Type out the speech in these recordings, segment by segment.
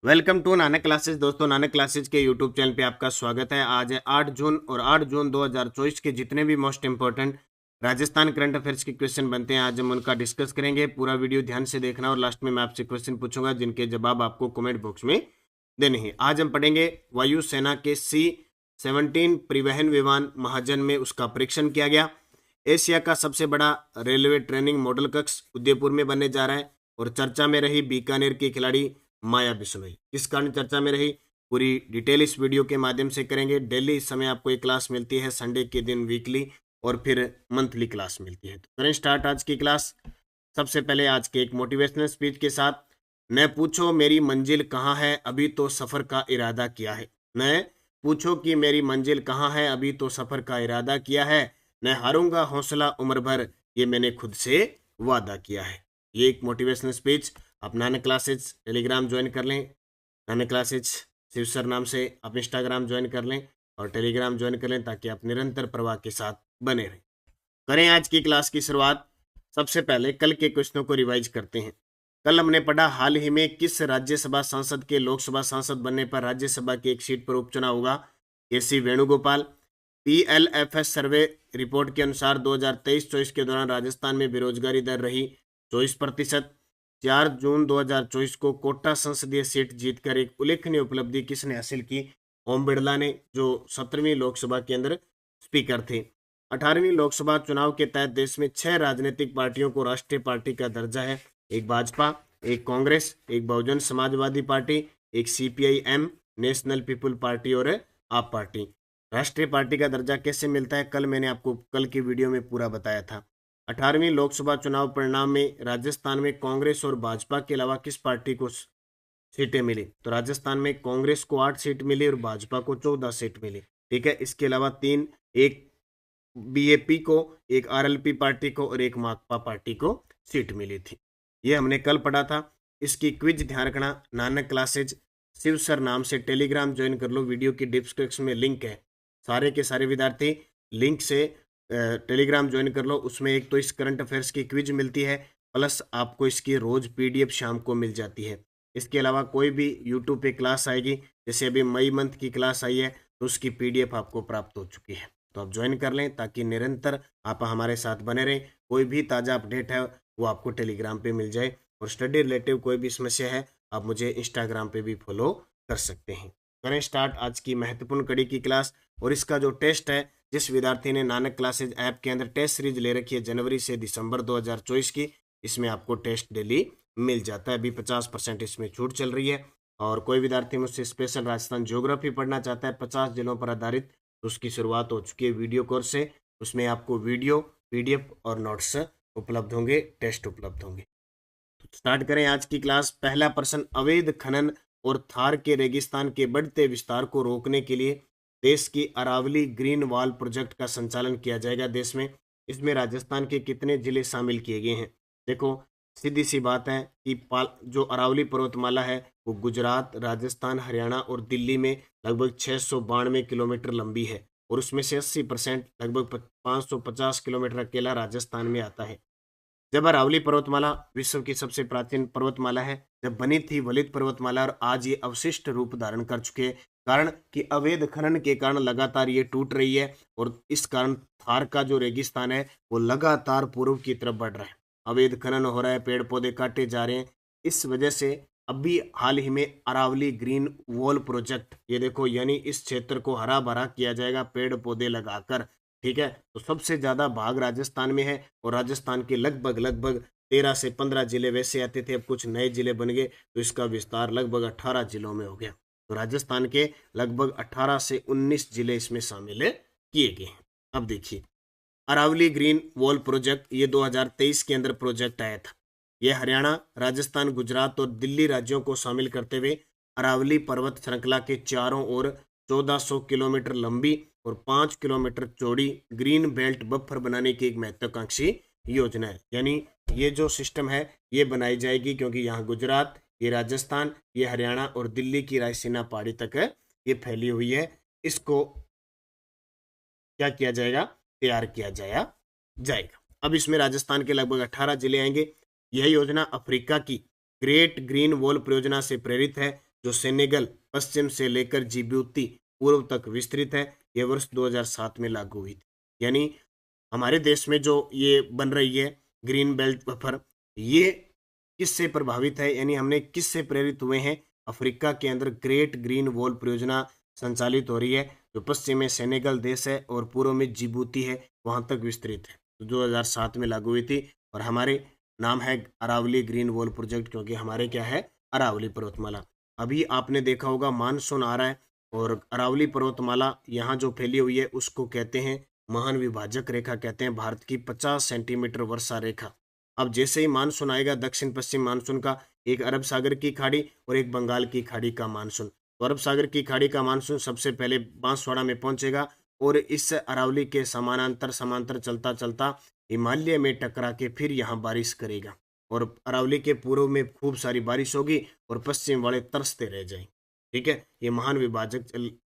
Welcome to Nanak classes. दोस्तों, Nanak classes के YouTube channel पे आपका स्वागत है। आज है 8 जून और 8 जून 2024 के जितने भी most important Rajasthan current affairs के क्वेश्चन बनते हैं, आज हम उनका डिस्कस करेंगे। पूरा वीडियो ध्यान से देखना और लास्ट में मैं आपसे क्वेश्चन पूछूंगा जिनके जवाब आपको कमेंट बॉक्स में देने हैं। आज हम पढ़ेंगे वायुसेना के C-17 परिवहन विमान महाजन में उसका परीक्षण किया गया। एशिया का सबसे बड़ा रेलवे ट्रेनिंग मॉडल कक्ष उदयपुर में बनने जा रहा है। और चर्चा में रही बीकानेर की खिलाड़ी माया बिश्नोई। किस कारण चर्चा में रही, पूरी डिटेल इस वीडियो के माध्यम से करेंगे। डेली इस समय आपको एक क्लास मिलती है, संडे के दिन वीकली और फिर मंथली क्लास मिलती है। तो करें स्टार्ट आज की क्लास। सबसे पहले आज के एक मोटिवेशनल स्पीच के साथ। न पूछो मेरी मंजिल कहाँ है, अभी तो सफर का इरादा किया है। न पूछो कि मेरी मंजिल कहाँ है, अभी तो सफर का इरादा किया है। न हारूंगा हौसला उम्र भर, ये मैंने खुद से वादा किया है। ये एक मोटिवेशनल स्पीच। आप नानक क्लासेज टेलीग्राम ज्वाइन कर लें। नानक क्लासेज शिव सर नाम से आप इंस्टाग्राम ज्वाइन कर लें और टेलीग्राम ज्वाइन कर लें, ताकि आप निरंतर प्रवाह के साथ बने रहें। करें आज की क्लास की शुरुआत। सबसे पहले कल के क्वेश्चनों को रिवाइज करते हैं। कल हमने पढ़ा, हाल ही में किस राज्यसभा सांसद के लोकसभा सांसद बनने पर राज्यसभा की एक सीट पर उपचुनाव हुआ? AC Venugopal. PLFS survey report के अनुसार 2023-24 के दौरान राजस्थान में बेरोजगारी दर रही 24%। 4 जून 2024 को कोटा संसदीय सीट जीतकर एक उल्लेखनीय उपलब्धि किसने हासिल की? ओम बिरला ने, जो 17वीं लोकसभा के अंदर स्पीकर थे। 18वीं लोकसभा चुनाव के तहत देश में 6 राजनीतिक पार्टियों को राष्ट्रीय पार्टी का दर्जा है। एक भाजपा, एक कांग्रेस, एक बहुजन समाजवादी पार्टी, एक CPIM नेशनल पीपुल पार्टी और आप पार्टी। राष्ट्रीय पार्टी का दर्जा कैसे मिलता है, कल मैंने आपको कल की वीडियो में पूरा बताया था। 18वीं लोकसभा चुनाव परिणाम में राजस्थान में कांग्रेस और भाजपा के अलावा किस पार्टी को सीटें मिली? तो राजस्थान में कांग्रेस को 8 सीट मिली और भाजपा को 14 सीट मिली। ठीक है, इसके अलावा एक BAP को, एक RLP पार्टी को और एक माकपा पार्टी को सीट मिली थी। ये हमने कल पढ़ा था। इसकी क्विज ध्यान रखना। नानक क्लासेज शिव सर नाम से टेलीग्राम ज्वाइन कर लो, वीडियो की डिस्क्रिप्शन में लिंक है। सारे के सारे विद्यार्थी लिंक से टेलीग्राम ज्वाइन कर लो। उसमें एक तो इस करंट अफेयर्स की क्विज मिलती है, प्लस आपको इसकी रोज PDF शाम को मिल जाती है। इसके अलावा कोई भी यूट्यूब पे क्लास आएगी, जैसे अभी मई मंथ की क्लास आई है, तो उसकी PDF आपको प्राप्त हो चुकी है। तो आप ज्वाइन कर लें, ताकि निरंतर आप हमारे साथ बने रहें। कोई भी ताज़ा अपडेट है वो आपको टेलीग्राम पे मिल जाए। और स्टडी रिलेटिव कोई भी समस्या है, आप मुझे इंस्टाग्राम पे भी फॉलो कर सकते हैं। करें स्टार्ट आज की महत्वपूर्ण कड़ी की क्लास। और इसका जो टेस्ट है, जिस विद्यार्थी ने नानक क्लासेज ऐप के अंदर टेस्ट सीरीज ले रखी है जनवरी से दिसंबर 2024 की, इसमें आपको टेस्ट डेली मिल जाता है। अभी 50% इसमें छूट चल रही है। और कोई विद्यार्थी मुझसे स्पेशल राजस्थान ज्योग्राफी पढ़ना चाहता है 50 जिलों पर आधारित, तो उसकी शुरुआत हो चुकी है वीडियो कोर्स से। उसमें आपको वीडियो, PDF और नोट्स उपलब्ध होंगे, टेस्ट उपलब्ध होंगे। तो स्टार्ट करें आज की क्लास। पहला प्रश्न, अवैध खनन और थार के रेगिस्तान के बढ़ते विस्तार को रोकने के लिए देश की अरावली ग्रीन वॉल प्रोजेक्ट का संचालन किया जाएगा देश में। इसमें राजस्थान के कितने जिले शामिल किए गए हैं? देखो, सीधी सी बात है कि जो अरावली पर्वतमाला है वो गुजरात, राजस्थान, हरियाणा और दिल्ली में लगभग 692 किलोमीटर लंबी है। और उसमें से 80% लगभग 550 किलोमीटर अकेला राजस्थान में आता है। जब अरावली पर्वतमाला विश्व की सबसे प्राचीन पर्वतमाला है, जब बनी थी वलित पर्वतमाला, और आज ये अवशिष्ट रूप धारण कर चुके हैं। कारण कि अवैध खनन के कारण लगातार ये टूट रही है। और इस कारण थार का जो रेगिस्तान है वो लगातार पूर्व की तरफ बढ़ रहा है। अवैध खनन हो रहा है, पेड़ पौधे काटे जा रहे हैं। इस वजह से अभी हाल ही में अरावली ग्रीन वॉल प्रोजेक्ट, ये देखो, यानी इस क्षेत्र को हरा भरा किया जाएगा पेड़ पौधे लगाकर। ठीक है, तो सबसे ज्यादा भाग राजस्थान में है। और राजस्थान के लगभग लगभग 13 से 15 जिले वैसे आते थे, अब कुछ नए जिले बन गए, तो इसका विस्तार लगभग 18 जिलों में हो गया। तो राजस्थान के लगभग 18 से 19 जिले इसमें शामिल किए गए हैं। अब देखिए, अरावली ग्रीन वॉल प्रोजेक्ट ये 2023 के अंदर प्रोजेक्ट आया था। यह हरियाणा, राजस्थान, गुजरात और दिल्ली राज्यों को शामिल करते हुए अरावली पर्वत श्रृंखला के चारों ओर 1400 किलोमीटर लंबी और 5 किलोमीटर चौड़ी ग्रीन बेल्ट बफर बनाने की एक महत्वाकांक्षी योजना है। यानी ये जो सिस्टम है ये बनाई जाएगी, क्योंकि यहाँ गुजरात, ये राजस्थान, ये हरियाणा और दिल्ली की रायसीना पहाड़ी तक है, ये फैली हुई है। इसको क्या किया जाएगा? तैयार किया जाएगा। अब इसमें राजस्थान के लगभग 18 जिले आएंगे। यह योजना अफ्रीका की ग्रेट ग्रीन वॉल परियोजना से प्रेरित है, जो सेनेगल पश्चिम से लेकर जिबूती पूर्व तक विस्तृत है, यह वर्ष 2007 में लागू हुई थी। यानी हमारे देश में जो ये बन रही है ग्रीन बेल्ट बफर, ये किससे प्रभावित है, यानी हमने किससे प्रेरित हुए हैं? अफ्रीका के अंदर ग्रेट ग्रीन वॉल परियोजना संचालित हो रही है, जो पश्चिम में सेनेगल देश है और पूर्व में जिबूती है, वहां तक विस्तृत है। तो 2007 में लागू हुई थी और हमारे नाम है अरावली ग्रीन वॉल प्रोजेक्ट, क्योंकि हमारे क्या है, अरावली पर्वतमाला। अभी आपने देखा होगा मानसून आ रहा है और अरावली पर्वतमाला यहाँ जो फैली हुई है उसको कहते हैं महान विभाजक रेखा, कहते हैं भारत की 50 सेंटीमीटर वर्षा रेखा। अब जैसे ही मानसून आएगा, दक्षिण पश्चिम मानसून का, एक अरब सागर की खाड़ी और एक बंगाल की खाड़ी का मानसून, तो अरब सागर की खाड़ी का मानसून सबसे पहले बांसवाड़ा में पहुंचेगा और इस अरावली के समानांतर समांतर चलता चलता हिमालय में टकरा के फिर यहाँ बारिश करेगा और अरावली के पूर्व में खूब सारी बारिश होगी और पश्चिम वाले तरसते रह जाएंगे। ठीक है, ये महान विभाजक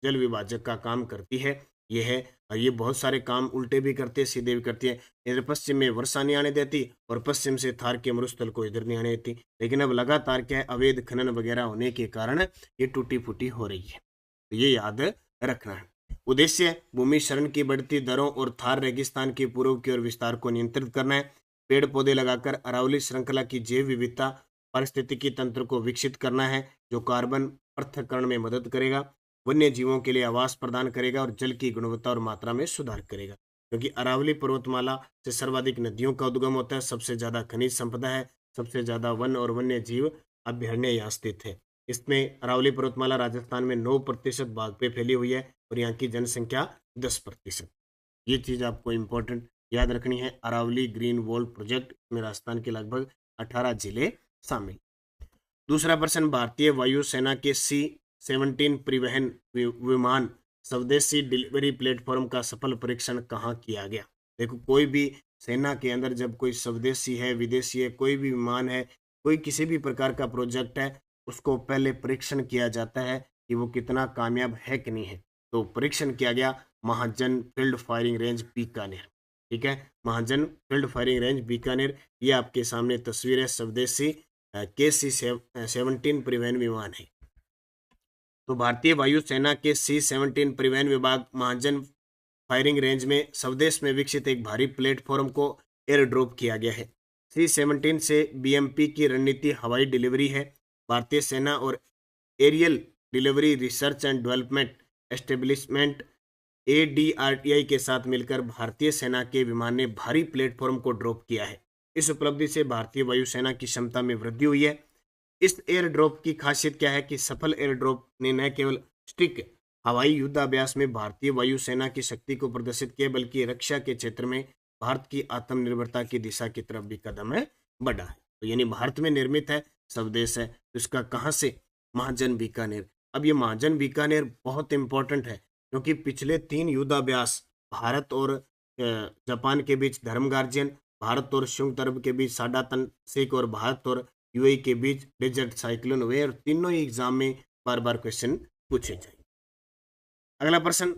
जल विभाजक का काम करती है, ये है। और ये बहुत सारे काम उल्टे भी करती है, सीधे भी करती है। इधर पश्चिम में वर्षा नहीं आने देती और पश्चिम से थार के मरुस्थल को इधर नहीं आने देती, लेकिन अब लगातार क्या है, अवैध खनन वगैरह होने के कारण ये टूटी फूटी हो रही है, तो ये याद रखना है। उद्देश्य भूमि शरण की बढ़ती दरों और थार रेगिस्तान की पूर्व की ओर विस्तार को नियंत्रित करना है। पेड़ पौधे लगाकर अरावली श्रृंखला की जैव विविधता पारिस्थितिकी तंत्र को विकसित करना है, जो कार्बन पृथक्करण में मदद करेगा, वन्य जीवों के लिए आवास प्रदान करेगा और जल की गुणवत्ता और मात्रा में सुधार करेगा। क्योंकि अरावली पर्वतमाला से सर्वाधिक नदियों का उद्गम होता है, सबसे ज्यादा खनिज संपदा है, सबसे ज्यादा वन और वन्य जीव अभ्यारण्य यहाँ स्थित है। इसमें अरावली पर्वतमाला राजस्थान में 9% भाग पे फैली हुई है और यहाँ की जनसंख्या 10%। ये चीज आपको इम्पोर्टेंट याद रखनी है। अरावली ग्रीन वॉल प्रोजेक्ट में राजस्थान के लगभग 18 जिले शामिल। दूसरा प्रश्न, भारतीय वायुसेना के C-17 परिवहन विमान स्वदेशी डिलीवरी प्लेटफॉर्म का सफल परीक्षण कहाँ किया गया? देखो, कोई भी सेना के अंदर जब कोई स्वदेशी है, विदेशी है, कोई भी विमान है, कोई किसी भी प्रकार का प्रोजेक्ट है, उसको पहले परीक्षण किया जाता है कि वो कितना कामयाब है कि नहीं है। तो परीक्षण किया गया महाजन फील्ड फायरिंग रेंज बीकानेर। ठीक है, महाजन फील्ड फायरिंग रेंज बीकानेर, ये आपके सामने तस्वीर है, स्वदेशी KC-17 परिवहन विमान है। तो भारतीय वायुसेना के C-17 परिवहन विभाग महाजन फायरिंग रेंज में स्वदेश में विकसित एक भारी प्लेटफॉर्म को एयर ड्रॉप किया गया है। C-17 से BMP की रणनीति हवाई डिलीवरी है। भारतीय सेना और aerial delivery research and development establishment ADRTI के साथ मिलकर भारतीय सेना के विमान ने भारी प्लेटफॉर्म को ड्रॉप किया है। इस उपलब्धि से भारतीय वायुसेना की क्षमता में वृद्धि हुई है। इस एयर ड्रॉप की खासियत क्या है कि सफल एयर ड्रॉप ने न केवल स्टिक हवाई युद्धाभ्यास में भारतीय वायुसेना की शक्ति को प्रदर्शित किया, बल्कि रक्षा के क्षेत्र में भारत की आत्मनिर्भरता की दिशा की तरफ भी कदम बढ़ा है। तो यानी भारत में निर्मित है, स्वदेश है, तो इसका कहाँ से? महाजन बीकानेर। अब ये महाजन बीकानेर बहुत इंपॉर्टेंट है, क्योंकि पिछले 3 युद्धाभ्यास भारत और जापान के बीच धर्म गार्जियन, भारत और संयुक्त अरब के बीच साडा तनसीक और भारत और UAE के बीच डेजर्ट साइक्लोन हुए और तीनों ही एग्जाम में बार बार क्वेश्चन पूछे जाए। अगला प्रश्न,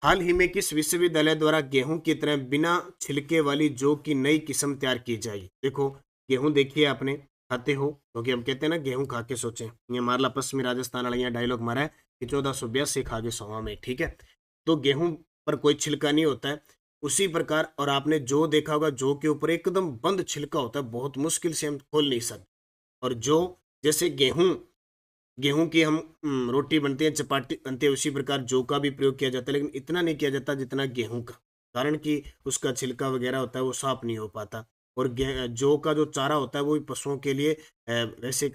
हाल ही में किस विश्वविद्यालय द्वारा गेहूं की तरह बिना छिलके वाली जौ की नई किस्म तैयार की जाएगी? देखो, गेहूं देखिए आपने, खाते हो, क्योंकि हम कहते हैं ना गेहूं खा के सोचें। ये मारला पश्चिमी राजस्थान वाला यहाँ डायलॉग मारा है कि 1482 खा के सोवा में। ठीक है, तो गेहूं पर कोई छिलका नहीं होता है, उसी प्रकार। और आपने जो देखा होगा, जौ के ऊपर एकदम बंद छिलका होता है, बहुत मुश्किल से हम खोल नहीं सकते। और जो जैसे गेहूं की हम रोटी बनती है, चपाती बनती है, उसी प्रकार जौ का भी प्रयोग किया जाता है, लेकिन इतना नहीं किया जाता जितना गेहूं का, कारण कि उसका छिलका वगैरह होता है वो साफ नहीं हो पाता। और जौ का जो चारा होता है वो भी पशुओं के लिए वैसे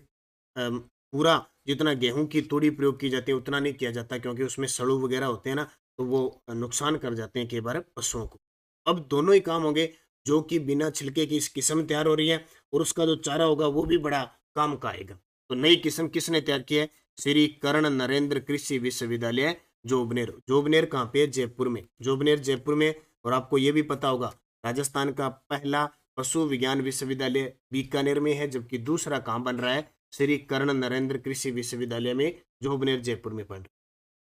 पूरा जितना गेहूं की तूड़ी प्रयोग की जाती है उतना नहीं किया जाता, क्योंकि उसमें सड़ू वगैरह होते हैं ना, तो वो नुकसान कर जाते हैं कई बार पशुओं को। अब दोनों ही काम होंगे, जो कि बिना छिलके की इस किस्म तैयार हो रही है और उसका जो चारा होगा वो भी बड़ा काम का आएगा। तो नई किस्म किसने तैयार की है? श्री कर्ण नरेंद्र कृषि विश्वविद्यालय जोबनेर। जोबनेर कहाँ पे है? जयपुर में। जोबनेर जयपुर में। और आपको ये भी पता होगा, राजस्थान का पहला पशु विज्ञान विश्वविद्यालय बीकानेर में है, जबकि दूसरा कहाँ बन रहा है? श्री कर्ण नरेंद्र कृषि विश्वविद्यालय में, जोबनेर जयपुर में बन रहा है।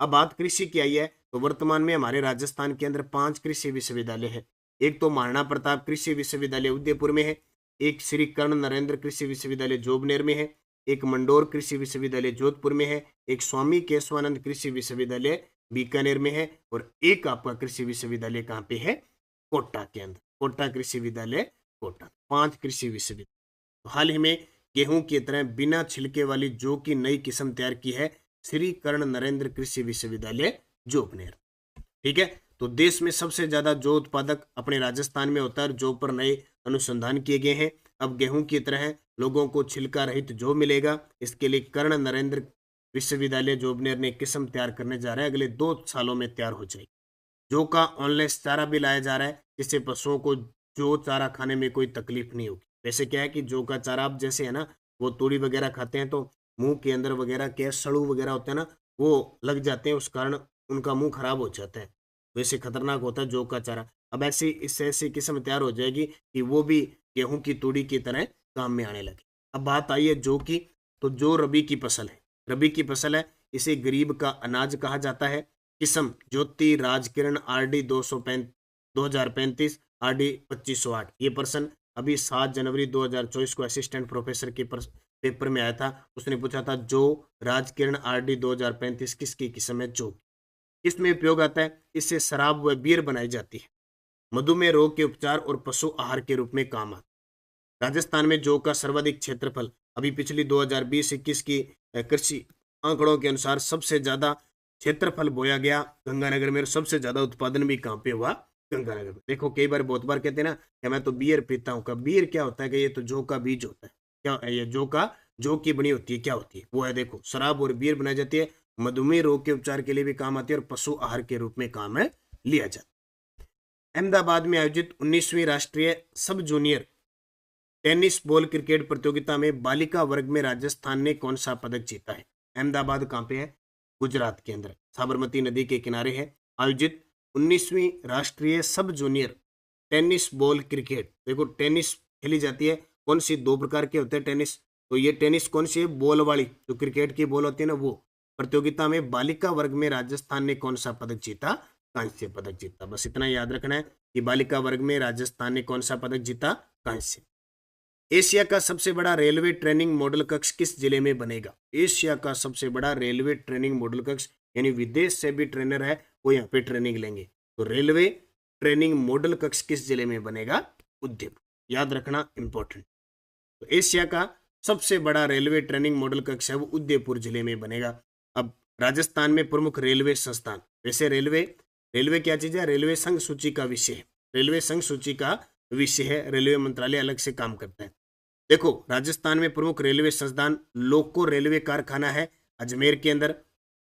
अब बात कृषि की आई है, तो वर्तमान में हमारे राजस्थान के अंदर 5 कृषि विश्वविद्यालय है। एक तो महाराणा प्रताप कृषि विश्वविद्यालय उदयपुर में है, एक श्री कर्ण नरेंद्र कृषि विश्वविद्यालय जोबनेर में है, एक मंडोर कृषि विश्वविद्यालय जोधपुर में है, एक स्वामी केशवानंद कृषि विश्वविद्यालय बीकानेर में है, और एक आपका कृषि विश्वविद्यालय कहाँ पे है, कोटा के अंदर, कोटा कृषि विद्यालय कोटा। 5 कृषि विश्वविद्यालय। तो हाल ही में गेहूं की तरह बिना छिलके वाली जौ की नई किस्म तैयार की है श्री कर्ण नरेंद्र कृषि विश्वविद्यालय जोबनेर। ठीक है, तो देश में सबसे ज्यादा जौ उत्पादक अपने राजस्थान में होता है, जौ पर नए अनुसंधान किए गए हैं। अब गेहूं की तरह लोगों को छिलका रहित जौ मिलेगा। इसके लिए कर्ण नरेंद्र विश्वविद्यालय जोबनेर ने किस्म तैयार करने जा रहा है, अगले 2 सालों में तैयार हो जाएगी। जौ का ऑनलाइन चारा भी लाया जा रहा है, जिससे पशुओं को जौ चारा खाने में कोई तकलीफ नहीं होगी। वैसे क्या है कि जौ का चारा आप जैसे है ना, वो तूड़ी वगैरह खाते हैं तो मुंह के अंदर वगैरह क्या सड़ू वगैरह होता है ना, वो लग जाते हैं, उस कारण उनका मुंह खराब हो जाता है। वैसे खतरनाक होता है जौ का चारा। अब इससे ऐसी किस्म तैयार हो जाएगी कि वो भी गेहूं की तूड़ी की तरह काम में आने लगे। अब बात आई है जौ की, तो जौ रबी की फसल है, रबी की फसल है, इसे गरीब का अनाज कहा जाता है। किस्म ज्योति राजकिरण RD 2035 RD 2508। ये प्रश्न अभी 7 जनवरी 2024 को असिस्टेंट प्रोफेसर के पेपर में आया था। उसने पूछा था जो राजकिरण RD 2035 किसकी किस्म है, जो किसमें उपयोग आता है। इससे शराब व बियर बनाई जाती है, मधुमेह रोग के उपचार और पशु आहार के रूप में काम आता है। राजस्थान में जौ का सर्वाधिक क्षेत्रफल अभी पिछली 2020-21 की कृषि आंकड़ों के अनुसार सबसे ज्यादा क्षेत्रफल बोया गया गंगानगर में, और सबसे ज्यादा उत्पादन भी कहाँ पे हुआ, गंगानगर में। देखो कई बार बहुत बार कहते हैं ना कि मैं तो बियर पीता हूँ, का बियर क्या होता है कि ये तो जौ का बीज होता है। क्या ये जौ की बनी होती है, क्या होती है वो है, देखो शराब और बियर बनाई जाती है, मधुमेह रोग के उपचार के लिए भी काम आती है, और पशु आहार के रूप में काम है लिया जाता है। अहमदाबाद में आयोजित 19वीं राष्ट्रीय सब जूनियर टेनिस बॉल क्रिकेट प्रतियोगिता में बालिका वर्ग में राजस्थान ने कौन सा पदक जीता है। अहमदाबाद कहाँ पे है, गुजरात के अंदर, साबरमती नदी के किनारे है। आयोजित 19वीं राष्ट्रीय सब जूनियर टेनिस बॉल क्रिकेट, देखो टेनिस खेली जाती है, कौन सी, 2 प्रकार के होते हैं टेनिस, तो ये टेनिस कौन सी है, बॉल वाली, जो क्रिकेट की बॉल होती है ना वो। प्रतियोगिता में बालिका वर्ग में राजस्थान ने कौन सा पदक जीता, कांस्य पदक जीता। बस इतना याद रखना है कि बालिका वर्ग में राजस्थान ने कौन सा पदक जीता, कांस्य। एशिया का सबसे बड़ा रेलवे ट्रेनिंग मॉडल कक्ष किस जिले में बनेगा। एशिया का सबसे बड़ा रेलवे ट्रेनिंग मॉडल कक्ष, यानी विदेश से भी ट्रेनर है वो यहाँ पे ट्रेनिंग लेंगे, तो रेलवे ट्रेनिंग मॉडल कक्ष किस जिले में बनेगा, उदयपुर। याद रखना इंपॉर्टेंट। तो एशिया का सबसे बड़ा रेलवे ट्रेनिंग मॉडल कक्ष है वो उदयपुर जिले में बनेगा। अब राजस्थान में प्रमुख रेलवे संस्थान, वैसे रेलवे क्या चीज है, रेलवे संघ सूची का विषय है, रेलवे संघ सूची का विषय है, रेलवे मंत्रालय अलग से काम करता है। देखो राजस्थान में प्रमुख रेलवे संस्थान लोको रेलवे कारखाना है अजमेर के अंदर,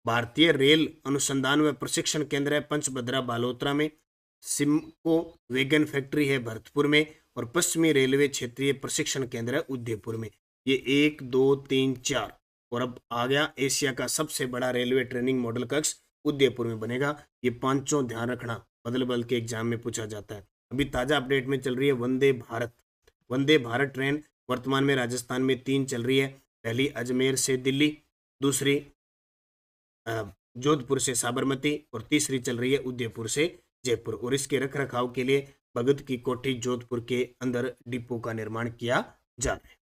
भारतीय रेल अनुसंधान व प्रशिक्षण केंद्र है पंचभद्रा बालोतरा में, सिमको वैगन फैक्ट्री है भरतपुर में, और पश्चिमी रेलवे क्षेत्रीय प्रशिक्षण केंद्र है उदयपुर में। ये 1 2 3 4, और अब आ गया एशिया का सबसे बड़ा रेलवे ट्रेनिंग मॉडल कक्ष उदयपुर में बनेगा। ये 5 ध्यान रखना, बदल बदल के एग्जाम में पूछा जाता है। अभी ताजा अपडेट में चल रही है वंदे भारत ट्रेन, वर्तमान में राजस्थान में 3 चल रही है। पहली अजमेर से दिल्ली, दूसरी जोधपुर से साबरमती, और तीसरी चल रही है उदयपुर से जयपुर। और इसके रख रखाव के लिए भगत की कोठी जोधपुर के अंदर डिपो का निर्माण किया जा रहा है।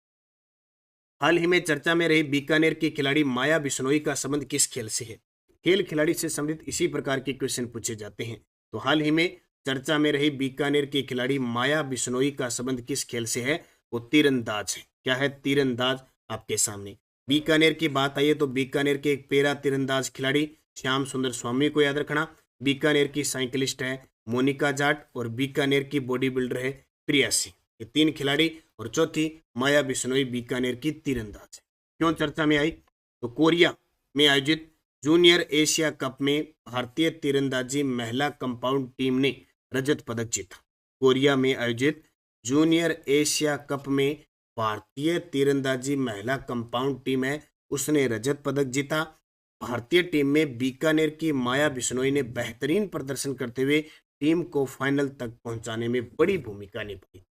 हाल ही में चर्चा में रही बीकानेर की खिलाड़ी माया बिश्नोई का संबंध किस खेल से है। खेल खिलाड़ी से संबंधित इसी प्रकार के क्वेश्चन पूछे जाते हैं। तो हाल ही में चर्चा में रही बीकानेर की खिलाड़ी माया बिश्नोई का संबंध किस खेल से है, वो तीरंदाज है। क्या है, तीरंदाज। आपके सामने बीकानेर की बात आई है तो बीकानेर के एक पैरा तीरंदाज खिलाड़ी श्याम सुंदर स्वामी को याद रखना। बीकानेर की साइकिलिस्ट है मोनिका जाट, और बीकानेर की बॉडी बिल्डर है प्रिया सिंह। ये 3 खिलाड़ी, और चौथी माया बिश्नोई बीकानेर की तीरंदाज है। क्यों चर्चा में आई, तो कोरिया में आयोजित जूनियर एशिया कप में भारतीय तीरंदाजी महिला कंपाउंड टीम ने रजत पदक जीता। कोरिया में आयोजित जूनियर एशिया कप में भारतीय तीरंदाजी महिला कंपाउंड टीम है, उसने रजत पदक जीता। भारतीय टीम में बीकानेर की माया बिश्नोई ने बेहतरीन प्रदर्शन करते हुए टीम को फाइनल तक पहुंचाने में बड़ी भूमिका निभाई।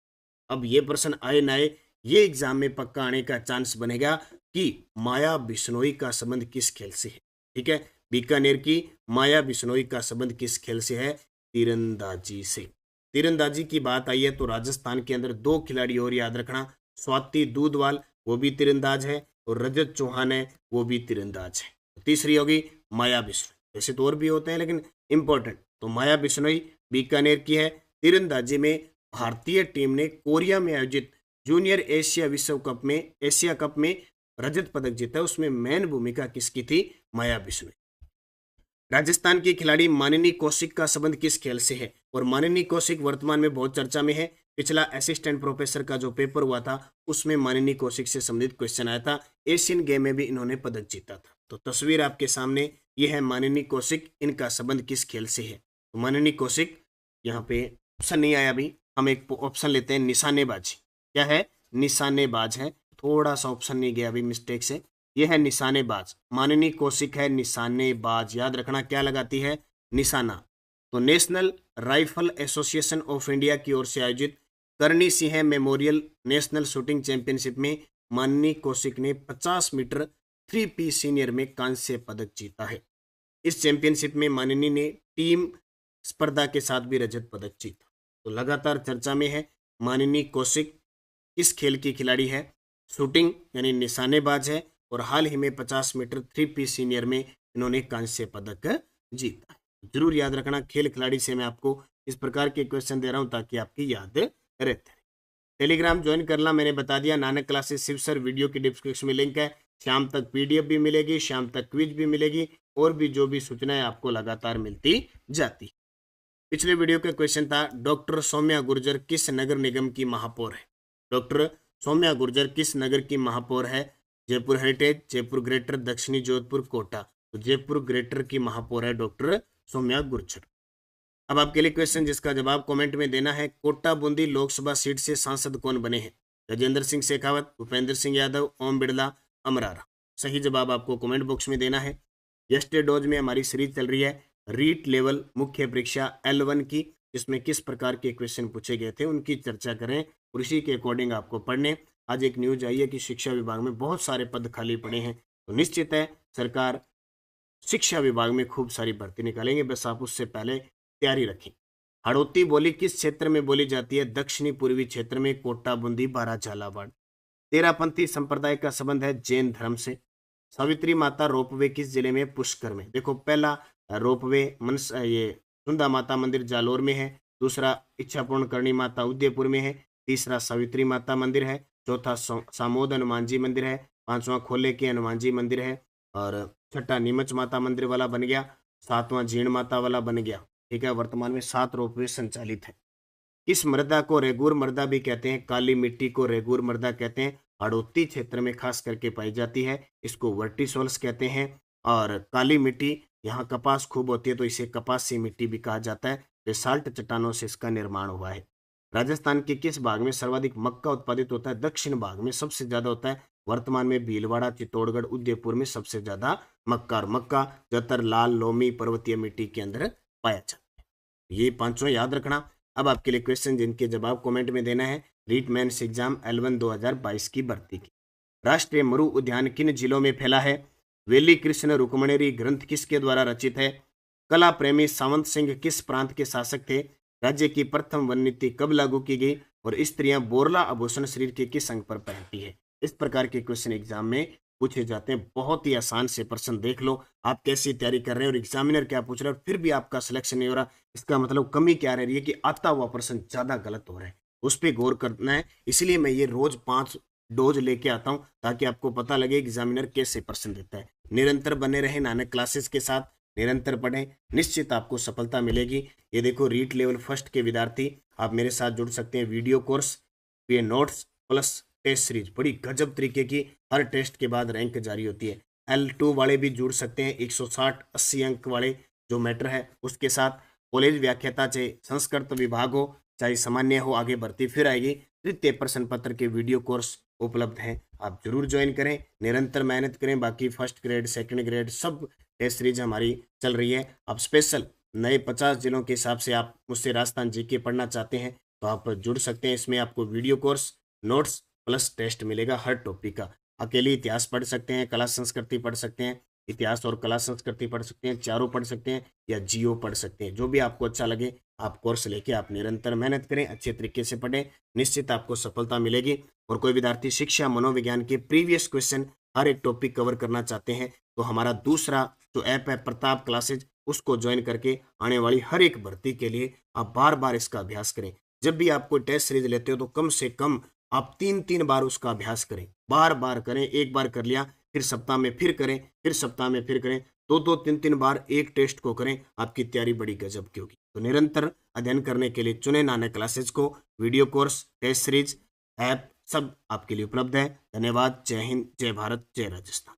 अब ये प्रश्न आए ना आए, ये एग्जाम में पक्का आने का चांस बनेगा कि माया बिश्नोई का संबंध किस खेल से है। ठीक है, बीकानेर की माया बिश्नोई का संबंध किस खेल से है, तीरंदाजी से। तीरंदाजी की बात आई है तो राजस्थान के अंदर 2 खिलाड़ी और याद रखना, स्वाति दूधवाल वो भी तीरंदाज है, और रजत चौहान है वो भी तीरंदाज है। तीसरी होगी माया बिश्नोई, वैसे तो और भी होते हैं लेकिन इंपॉर्टेंट, तो माया बिश्नोई बीकानेर की है। तीरंदाजी में भारतीय टीम ने कोरिया में आयोजित जूनियर एशिया कप में रजत पदक जीता, उसमें मेन भूमिका किसकी थी? माया बिश्नोई। राजस्थान की खिलाड़ी मानिनी कौशिक का संबंध किस खेल से है? और मानिनी कौशिक वर्तमान में बहुत चर्चा में है। पिछला असिस्टेंट प्रोफेसर का जो पेपर हुआ था उसमें मानिनी कौशिक से संबंधित क्वेश्चन आया था। एशियन गेम में भी इन्होंने पदक जीता था। तो तस्वीर आपके सामने ये है मानिनी कौशिक, इनका संबंध किस खेल से है? तो मानिनी कौशिक, यहाँ पे ऑप्शन नहीं आया अभी, हम एक ऑप्शन लेते हैं निशानेबाजी। क्या है? निशानेबाज है, थोड़ा सा ऑप्शन नहीं गया अभी मिस्टेक से, यह है निशानेबाज। मानिनी कौशिक है निशानेबाज, याद रखना क्या लगाती है? निशाना। तो National Rifle Association of India की ओर से आयोजित Karni Singh Memorial National Shooting Championship में मानिनी कौशिक ने 50 मीटर 3P सीनियर में कांस्य पदक जीता है। इस चैंपियनशिप में मानिनी ने टीम स्पर्धा के साथ भी रजत पदक जीता। तो लगातार चर्चा में है मानिनी कौशिक किस खेल की खिलाड़ी है? शूटिंग यानी निशानेबाज है, और हाल ही में 50 मीटर 3P सीनियर में इन्होंने कांस्य पदक जीता है। जरूर याद रखना, खेल खिलाड़ी से मैं आपको इस प्रकार के क्वेश्चन दे रहा हूं ताकि आपकी याद रहते रहे। टेलीग्राम ज्वाइन करना मैंने बता दिया, Nanak classes Shiv sir, video की डिस्क्रिप्शन में लिंक है। शाम तक PDF भी मिलेगी, शाम तक क्विज भी मिलेगी, और भी जो भी सूचनाएं आपको लगातार मिलती जाती। पिछले वीडियो का क्वेश्चन था डॉक्टर सौम्या गुर्जर किस नगर निगम की महापौर है? डॉक्टर सौम्या गुर्जर किस नगर की महापौर है? जयपुर हेरिटेज, जयपुर ग्रेटर, दक्षिणी जोधपुर, कोटा। तो जयपुर ग्रेटर की महापौर है डॉक्टर सौम्या गुर्जर। अब आपके लिए क्वेश्चन जिसका जवाब कमेंट में देना है। कोटा बूंदी लोकसभा सीट से सांसद कौन बने हैं? गजेंद्र सिंह शेखावत, भूपेंद्र सिंह यादव, ओम बिड़ला, अमरारा। सही जवाब आपको कमेंट बॉक्स में देना है। यस्टे डोज में हमारी सीरीज चल रही है रीट लेवल मुख्य परीक्षा L1 की, जिसमें किस प्रकार के क्वेश्चन पूछे गए थे उनकी चर्चा करें और इसी के अकॉर्डिंग आपको पढ़ने। आज एक न्यूज आई है कि शिक्षा विभाग में बहुत सारे पद खाली पड़े हैं, तो निश्चित है सरकार शिक्षा विभाग में खूब सारी भर्ती निकालेंगे, बस आप उससे पहले तैयारी रखें। हड़ौती बोली किस क्षेत्र में बोली जाती है? दक्षिणी पूर्वी क्षेत्र में, कोटा बूंदी बारा झालावाड़। तेरापंथी संप्रदाय का संबंध है जैन धर्म से। सावित्री माता रोपवे किस जिले में? पुष्कर में। देखो, पहला रोपवे ये सुंदा माता मंदिर जालोर में है, दूसरा इच्छापूर्ण करणी माता उदयपुर में है, तीसरा सावित्री माता मंदिर है, चौथा सामोद हनुमान जी मंदिर है, पांचवा खोले के हनुमान जी मंदिर है, और छठा नीमच माता मंदिर वाला बन गया, सातवां जीण माता वाला बन गया। ठीक है, वर्तमान में 7 रोपवे संचालित है। किस मृदा को रेगूर मृदा भी कहते हैं? काली मिट्टी को रेगूर मृदा कहते हैं, हड़ौती क्षेत्र में खास करके पाई जाती है, इसको वर्टिसोल्स कहते हैं। और काली मिट्टी, यहाँ कपास खूब होती है तो इसे कपासी मिट्टी भी कहा जाता है। बेसाल्ट चट्टानों से इसका निर्माण हुआ है। राजस्थान के किस भाग में सर्वाधिक मक्का उत्पादित होता है? दक्षिण भाग में सबसे ज्यादा होता है। वर्तमान में भीलवाड़ा, चित्तौड़गढ़, उदयपुर में सबसे ज्यादा मक्का, और मक्का ज्यादातर लाल लोमी पर्वतीय मिट्टी के अंदर पाया जाता है। ये पांचों याद रखना। अब आपके लिए क्वेश्चन जिनके जवाब कमेंट में देना है। रीट मेंस एग्जाम L1 2022 की भर्ती की। राष्ट्रीय मरु उद्यान किन जिलों में फैला है? वेली कृष्ण रुक्मणेरी ग्रंथ किसके द्वारा रचित है? कला प्रेमी सावंत सिंह किस प्रांत के शासक थे? राज्य की प्रथम वन नीति कब लागू की गई? और स्त्रियां बोरला आभूषण शरीर के किस अंग पर पहनती है? इस प्रकार के क्वेश्चन एग्जाम में पूछे जाते हैं। बहुत ही आसान से प्रश्न देख लो आप कैसी तैयारी कर रहे हैं और एग्जामिनर क्या पूछ रहा है, फिर भी आपका सिलेक्शन नहीं हो रहा। इसका मतलब कमी क्या रह रही है कि आता हुआ प्रश्न ज्यादा गलत हो रहा है, उस पर गौर करना है। इसलिए मैं ये रोज 5 डोज लेके आता हूं ताकि आपको पता लगे एग्जामिनर कैसे प्रश्न देता है। निरंतर बने रहे नानक क्लासेस के साथ, निरंतर पढ़ें, निश्चित आपको सफलता मिलेगी। ये देखो, रीट लेवल फर्स्ट के विद्यार्थी आप मेरे साथ जुड़ सकते हैं। वीडियो कोर्स, ये नोट्स प्लस टेस्ट सीरीज, बड़ी गजब तरीके की, हर टेस्ट के बाद रैंक जारी होती है। L2 वाले भी जुड़ सकते हैं, 160-80 अंक वाले जो मैटर है उसके साथ। कॉलेज व्याख्याता चाहे संस्कृत विभाग हो चाहे सामान्य हो, आगे भर्ती फिर आएगी। तृतीय प्रश्न पत्र के वीडियो कोर्स उपलब्ध हैं, आप जरूर ज्वाइन करें, निरंतर मेहनत करें। बाकी फर्स्ट ग्रेड, सेकंड ग्रेड सब टेस्ट सीरीज हमारी चल रही है। अब स्पेशल नए 50 जिलों के हिसाब से आप मुझसे राजस्थान जीके पढ़ना चाहते हैं तो आप जुड़ सकते हैं। इसमें आपको video course, notes plus test मिलेगा हर टॉपिक का। अकेले इतिहास पढ़ सकते हैं, कला संस्कृति पढ़ सकते हैं, इतिहास और कला संस्कृति पढ़ सकते हैं, चारों पढ़ सकते हैं, या जियो पढ़ सकते हैं। जो भी आपको अच्छा लगे आप कोर्स लेके आप निरंतर मेहनत करें, अच्छे तरीके से पढ़ें, निश्चित आपको सफलता मिलेगी। और कोई विद्यार्थी शिक्षा मनोविज्ञान के प्रीवियस क्वेश्चन हर एक टॉपिक कवर करना चाहते हैं तो हमारा दूसरा जो ऐप है प्रताप क्लासेज, उसको ज्वाइन करके आने वाली हर एक भर्ती के लिए आप बार बार इसका अभ्यास करें। जब भी आप कोई टेस्ट सीरीज लेते हो तो कम से कम आप 3-3 बार उसका अभ्यास करें, बार बार करें। एक बार कर लिया फिर सप्ताह में फिर करें, फिर सप्ताह में फिर करें, 2-2 3-3 बार एक टेस्ट को करें, आपकी तैयारी बड़ी गजब की होगी। तो निरंतर अध्ययन करने के लिए चुने नानक क्लासेज को। Video course, test series, app सब आपके लिए उपलब्ध है। धन्यवाद। जय हिंद, जय भारत, जय राजस्थान।